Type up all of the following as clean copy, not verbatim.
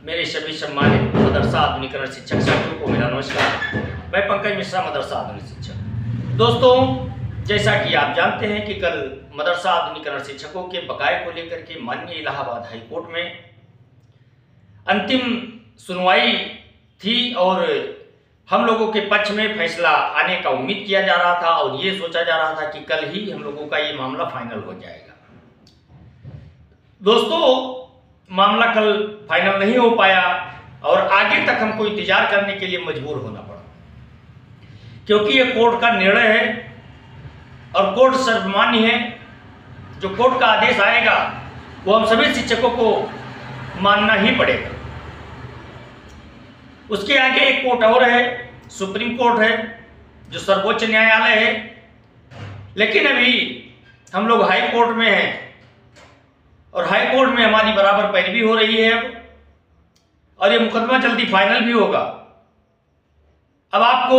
मेरे सभी सम्मानित मदरसा आधुनिकरण शिक्षक साथियों को मेरा नमस्कार। मैं पंकज मिश्रा, मदरसा आधुनिक शिक्षक। दोस्तों, जैसा कि आप जानते हैं कि कल मदरसा आधुनिकरण शिक्षकों के बकाये को लेकर के माननीय इलाहाबाद हाई कोर्ट में अंतिम सुनवाई थी और हम लोगों के पक्ष में फैसला आने का उम्मीद किया जा रहा था और ये सोचा जा रहा था कि कल ही हम लोगों का ये मामला फाइनल हो जाएगा। दोस्तों, मामला कल फाइनल नहीं हो पाया और आगे तक हमको इंतजार करने के लिए मजबूर होना पड़ा, क्योंकि ये कोर्ट का निर्णय है और कोर्ट सर्वमान्य है। जो कोर्ट का आदेश आएगा वो हम सभी शिक्षकों को मानना ही पड़ेगा। उसके आगे एक कोर्ट और है, सुप्रीम कोर्ट है, जो सर्वोच्च न्यायालय है। लेकिन अभी हम लोग हाई कोर्ट में हैं और हाई कोर्ट में हमारी बराबर पैरवी हो रही है अब, और ये मुकदमा जल्दी फाइनल भी होगा। अब आपको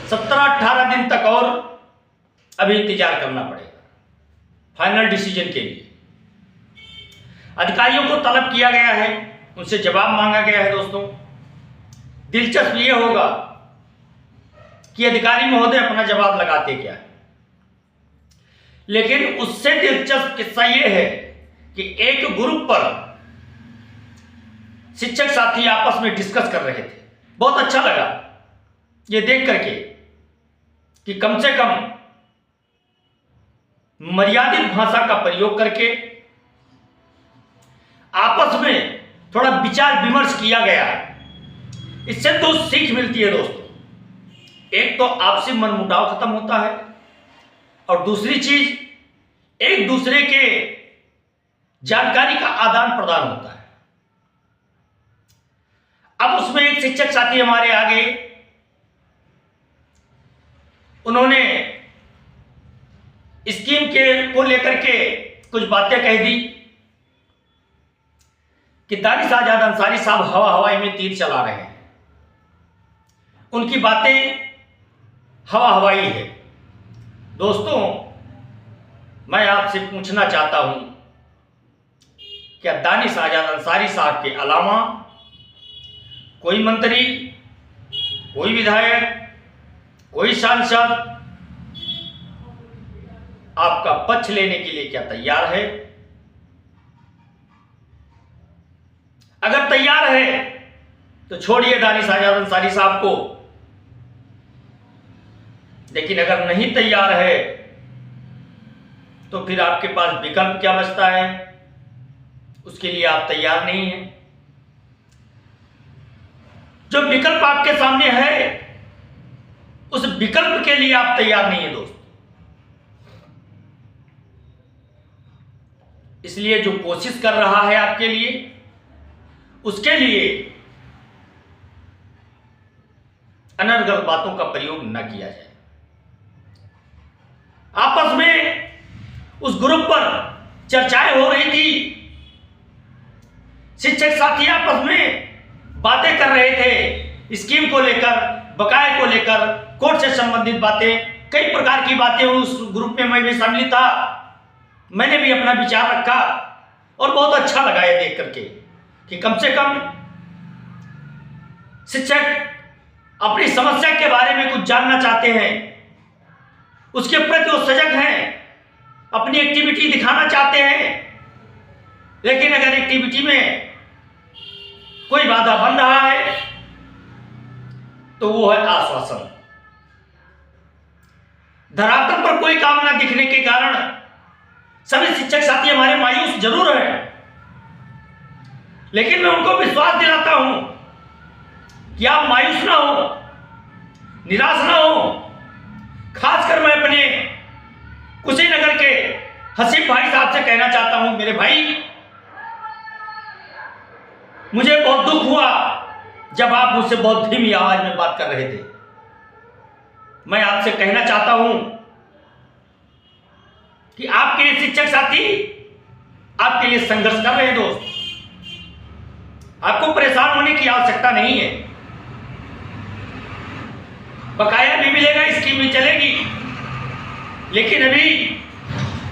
17-18 दिन तक और अभी इंतजार करना पड़ेगा फाइनल डिसीजन के लिए। अधिकारियों को तलब किया गया है, उनसे जवाब मांगा गया है। दोस्तों, दिलचस्प ये होगा कि अधिकारी महोदय अपना जवाब लगाते क्या है, लेकिन उससे दिलचस्प किस्सा यह है कि एक ग्रुप पर शिक्षक साथी आपस में डिस्कस कर रहे थे। बहुत अच्छा लगा ये देख करके कि कम से कम मर्यादित भाषा का प्रयोग करके आपस में थोड़ा विचार विमर्श किया गया है। इससे दो सीख मिलती है दोस्तों। एक तो आपसी मनमुटाव खत्म होता है और दूसरी चीज एक दूसरे के जानकारी का आदान प्रदान होता है। अब उसमें एक शिक्षक साथी हमारे आगे, उन्होंने स्कीम के को लेकर के कुछ बातें कह दी कि दानिश आजाद अंसारी साहब हवाई में तीर चला रहे हैं। उनकी बातें हवाई है। दोस्तों, मैं आपसे पूछना चाहता हूं, क्या दानिश आजाद अंसारी साहब के अलावा कोई मंत्री, कोई विधायक, कोई सांसद आपका पक्ष लेने के लिए क्या तैयार है? अगर तैयार है तो छोड़िए दानिश आजाद अंसारी साहब को, लेकिन अगर नहीं तैयार है तो फिर आपके पास विकल्प क्या बचता है? उसके लिए आप तैयार नहीं हैं। जो विकल्प आपके सामने है उस विकल्प के लिए आप तैयार नहीं है दोस्त। इसलिए जो कोशिश कर रहा है आपके लिए, उसके लिए अनर्गल बातों का प्रयोग न किया जाए। आपस में उस ग्रुप पर चर्चाएं हो रही थी, शिक्षक साथी आपस में बातें कर रहे थे स्कीम को लेकर, बकाये को लेकर, कोर्ट से संबंधित बातें, कई प्रकार की बातें। उस ग्रुप में मैं भी शामिल था, मैंने भी अपना विचार रखा और बहुत अच्छा लगा ये देख करके कि कम से कम शिक्षक अपनी समस्या के बारे में कुछ जानना चाहते हैं, उसके प्रति वो सजग हैं, अपनी एक्टिविटी दिखाना चाहते हैं। लेकिन अगर एक्टिविटी में कोई बाधा बन रहा है तो वो है आश्वासन। धरातल पर कोई काम न दिखने के कारण सभी शिक्षक साथी हमारे मायूस जरूर हैं, लेकिन मैं उनको विश्वास दिलाता हूं कि आप मायूस ना हो, निराश ना हो। खासकर मैं अपने कुशीनगर के हसीब भाई साहब से कहना चाहता हूं, मेरे भाई, मुझे बहुत दुख हुआ जब आप मुझसे बहुत धीमी आवाज में बात कर रहे थे। मैं आपसे कहना चाहता हूं कि आपके लिए शिक्षक साथी आपके लिए संघर्ष कर रहे हैं दोस्त। आपको परेशान होने की आवश्यकता नहीं है। बकाया भी मिलेगा, स्कीम भी चलेगी, लेकिन अभी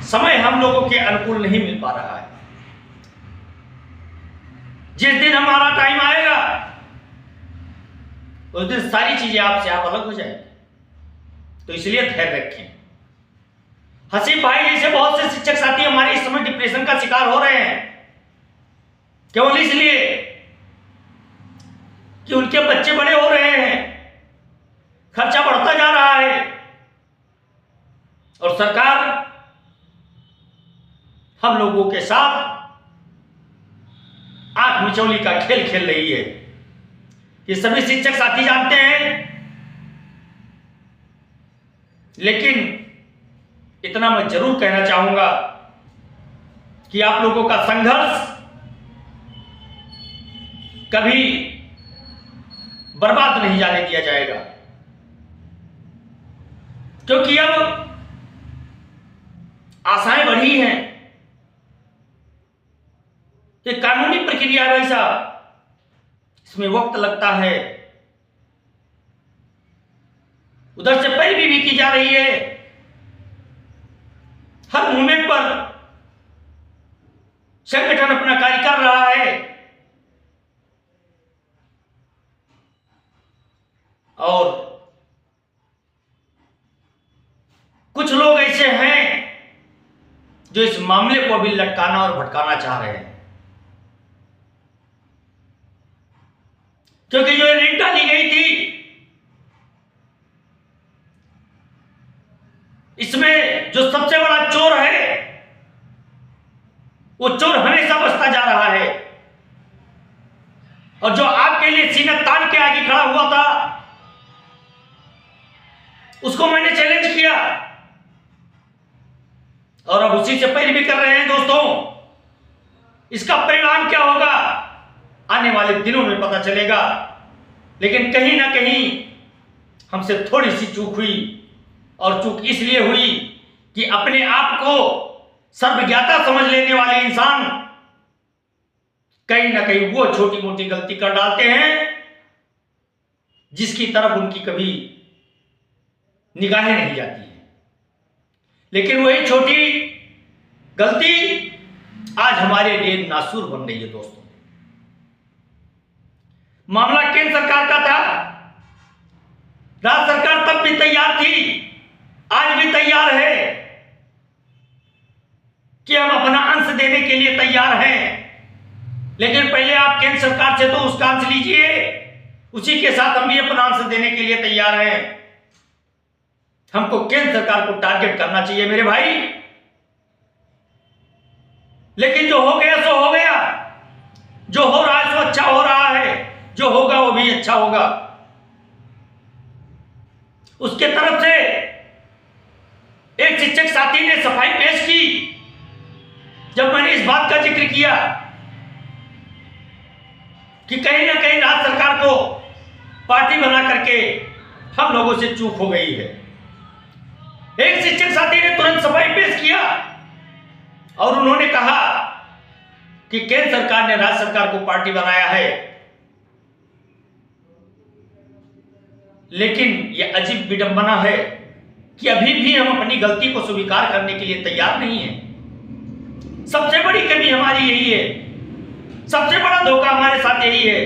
समय हम लोगों के अनुकूल नहीं मिल पा रहा है। जिस दिन हमारा टाइम आएगा उस दिन सारी चीजें आपसे आप अलग हो जाएंगी। तो इसलिए धैर्य रखें। हसीब भाई जैसे बहुत से शिक्षक साथी हमारे इस समय डिप्रेशन का शिकार हो रहे हैं, केवल इसलिए कि उनके बच्चे बड़े हो रहे हैं, खर्चा बढ़ता जा रहा है और सरकार हम लोगों के साथ आंख मिचौली का खेल खेल रही है। ये सभी शिक्षक साथी जानते हैं, लेकिन इतना मैं जरूर कहना चाहूंगा कि आप लोगों का संघर्ष कभी बर्बाद नहीं जाने दिया जाएगा, क्योंकि अब आशाएं बढ़ी हैं कि कानूनी प्रक्रिया भाई साहब इसमें वक्त लगता है, उधर से पैरवी भी की जा रही है, हर मूवमेंट पर संगठन अपना कार्य कर रहा है और कुछ लोग ऐसे हैं जो इस मामले को भी लटकाना और भटकाना चाह रहे हैं, क्योंकि जो रीट डाली गई थी इसमें जो सबसे बड़ा चोर है वो चोर हमेशा बचता जा रहा है, और जो आपके लिए सीना तान के आगे खड़ा हुआ था उसको मैंने चैलेंज किया और अब उसी से पैरवी कर रहे हैं। दोस्तों, इसका परिणाम क्या होगा आने वाले दिनों में पता चलेगा, लेकिन कहीं ना कहीं हमसे थोड़ी सी चूक हुई, और चूक इसलिए हुई कि अपने आप को सर्वज्ञाता समझ लेने वाले इंसान कहीं ना कहीं वो छोटी मोटी गलती कर डालते हैं जिसकी तरफ उनकी कभी निगाहें नहीं जाती है, लेकिन वही छोटी गलती आज हमारे लिए नासूर बन रही है। दोस्तों, मामला केंद्र सरकार का था, राज्य सरकार तब भी तैयार थी, आज भी तैयार है कि हम अपना अंश देने के लिए तैयार हैं, लेकिन पहले आप केंद्र सरकार से तो उसका अंश लीजिए, उसी के साथ हम भी अपना अंश देने के लिए तैयार हैं। हमको केंद्र सरकार को टारगेट करना चाहिए मेरे भाई, लेकिन जो हो गया सो हो गया, जो हो रहा है सो अच्छा हो रहा है, जो होगा वो भी अच्छा होगा। उसके तरफ से एक शिक्षक साथी ने सफाई पेश की जब मैंने इस बात का जिक्र किया कि कहीं ना कहीं राज्य सरकार को पार्टी बना करके हम लोगों से चूक हो गई है। एक शिक्षक साथी ने तुरंत सफाई पेश किया और उन्होंने कहा कि केंद्र सरकार ने राज्य सरकार को पार्टी बनाया है, लेकिन यह अजीब विडंबना है कि अभी भी हम अपनी गलती को स्वीकार करने के लिए तैयार नहीं हैं। सबसे बड़ी कमी हमारी यही है, सबसे बड़ा धोखा हमारे साथ यही है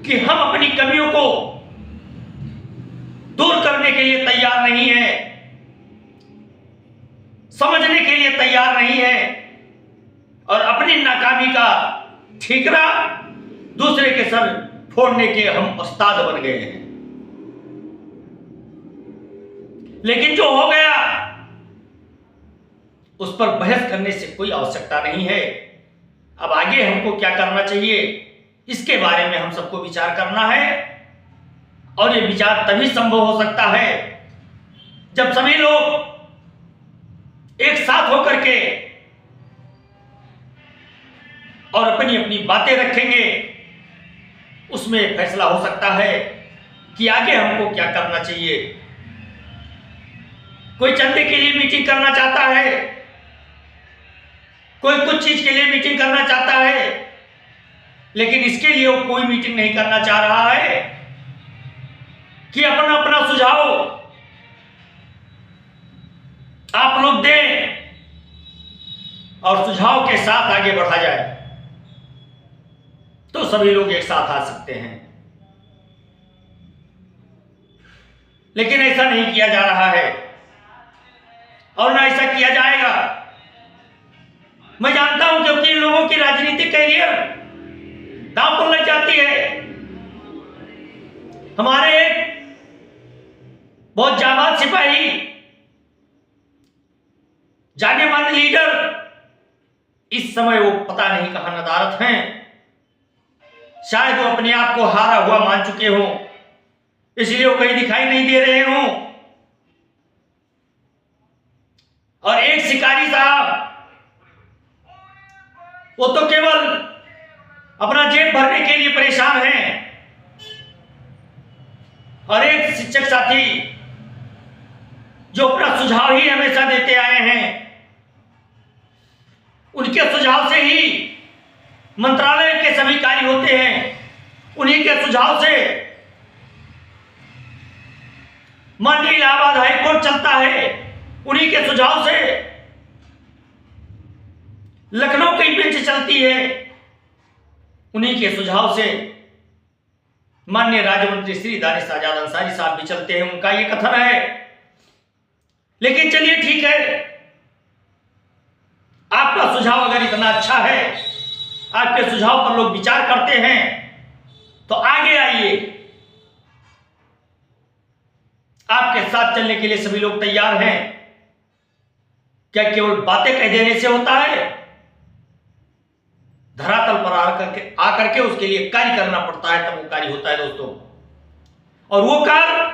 कि हम अपनी कमियों को दूर करने के लिए तैयार नहीं हैं, समझने के लिए तैयार नहीं हैं, और अपनी नाकामी का ठीकरा दूसरे के सर फोड़ने के हम उस्ताद बन गए हैं। लेकिन जो हो गया उस पर बहस करने से कोई आवश्यकता नहीं है। अब आगे हमको क्या करना चाहिए इसके बारे में हम सबको विचार करना है, और ये विचार तभी संभव हो सकता है जब सभी लोग एक साथ होकर के और अपनी अपनी बातें रखेंगे। उसमें फैसला हो सकता है कि आगे हमको क्या करना चाहिए। कोई चंदे के लिए मीटिंग करना चाहता है, कोई कुछ चीज के लिए मीटिंग करना चाहता है, लेकिन इसके लिए वो कोई मीटिंग नहीं करना चाह रहा है कि अपना अपना सुझाव आप लोग दें और सुझाव के साथ आगे बढ़ा जाए। तो सभी लोग एक साथ आ सकते हैं, लेकिन ऐसा नहीं किया जा रहा है और ना ऐसा किया जाएगा। मैं जानता हूं क्योंकि इन लोगों की राजनीतिक कैरियर दांव पर लग जाती है। हमारे एक बहुत जाबाज सिपाही, जाने माने लीडर, इस समय वो पता नहीं कहां नदारत हैं। शायद वो अपने आप को हारा हुआ मान चुके हों, इसलिए वो कहीं दिखाई नहीं दे रहे हों। और एक शिकारी साहब, वो तो केवल अपना जेब भरने के लिए परेशान हैं, और एक शिक्षक साथी जो अपना सुझाव ही हमेशा देते आए हैं, उनके सुझाव से ही मंत्रालय के सभी कार्य होते हैं, उन्हीं के सुझाव से माननीय इलाहाबाद हाईकोर्ट चलता है, उन्हीं के सुझाव से लखनऊ की बेंच चलती है, उन्हीं के सुझाव से माननीय राज्य मंत्री श्री दानिश आजाद अंसारी साहब भी चलते हैं, उनका ये कथन है। लेकिन चलिए ठीक है, आपका सुझाव अगर इतना अच्छा है, आपके सुझाव पर लोग विचार करते हैं, तो आगे आइए, आपके साथ चलने के लिए सभी लोग तैयार हैं। क्या केवल बातें कह देने से होता है? धरातल पर आकर के उसके लिए कार्य करना पड़ता है, तब वो कार्य होता है दोस्तों। और वो कार्य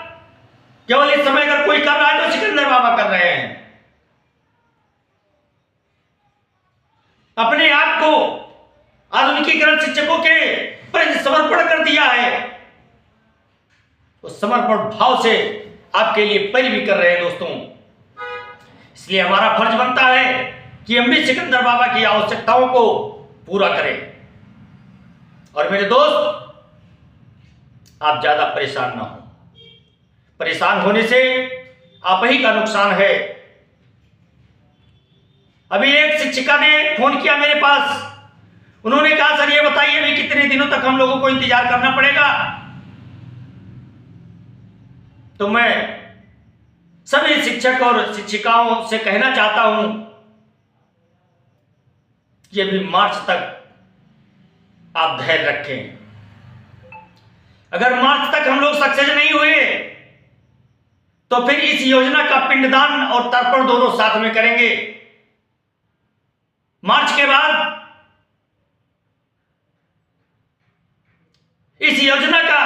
केवल इस समय अगर कोई कर रहा है तो सिकंदर बाबा कर रहे हैं। अपने आप को आधुनिकीकरण शिक्षकों के प्रति समर्पण कर दिया है, उस समर्पण भाव से आपके लिए पैरवी कर रहे हैं दोस्तों। इसलिए हमारा फर्ज बनता है कि हम भी सिकंदर बाबा की आवश्यकताओं को पूरा करें। और मेरे दोस्त, आप ज्यादा परेशान ना हो, परेशान होने से आप ही का नुकसान है। अभी एक शिक्षिका ने फोन किया मेरे पास, उन्होंने कहा सर ये बताइए अभी कितने दिनों तक हम लोगों को इंतजार करना पड़ेगा। तो मैं सभी शिक्षक और शिक्षिकाओं से कहना चाहता हूं कि अभी मार्च तक आप धैर्य रखें। अगर मार्च तक हम लोग सक्सेस नहीं हुए तो फिर इस योजना का पिंडदान और तर्पण दोनों साथ में करेंगे। मार्च के बाद इस योजना का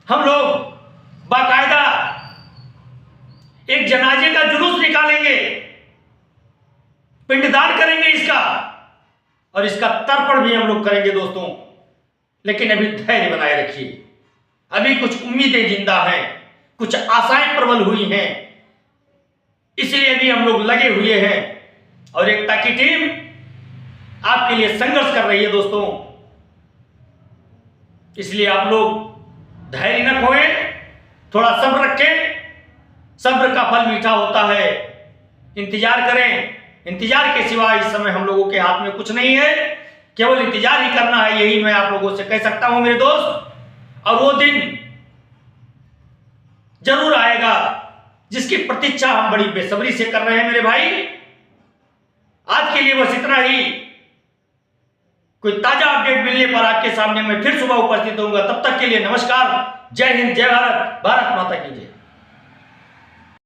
हम लोग बाकायदा एक जनाजे का जुलूस निकालेंगे, पिंडदान करेंगे इसका, और इसका तर्पण भी हम लोग करेंगे दोस्तों। लेकिन अभी धैर्य बनाए रखिए, अभी कुछ उम्मीदें जिंदा हैं, कुछ आशाएं प्रबल हुई हैं, इसलिए अभी हम लोग लगे हुए हैं और एकता की टीम आपके लिए संघर्ष कर रही है दोस्तों। इसलिए आप लोग धैर्य न खोएं, थोड़ा सब्र रखें, सब्र का फल मीठा होता है। इंतजार करें, इंतजार के सिवा इस समय हम लोगों के हाथ में कुछ नहीं है, केवल इंतजार ही करना है, यही मैं आप लोगों से कह सकता हूं मेरे दोस्त। और वो दिन जरूर आएगा जिसकी प्रतीक्षा हम बड़ी बेसब्री से कर रहे हैं मेरे भाई। आज के लिए बस इतना ही। कोई ताजा अपडेट मिलने पर आपके सामने मैं फिर सुबह उपस्थित होऊंगा। तब तक के लिए नमस्कार, जय हिंद, जय भारत, भारत माता की जय।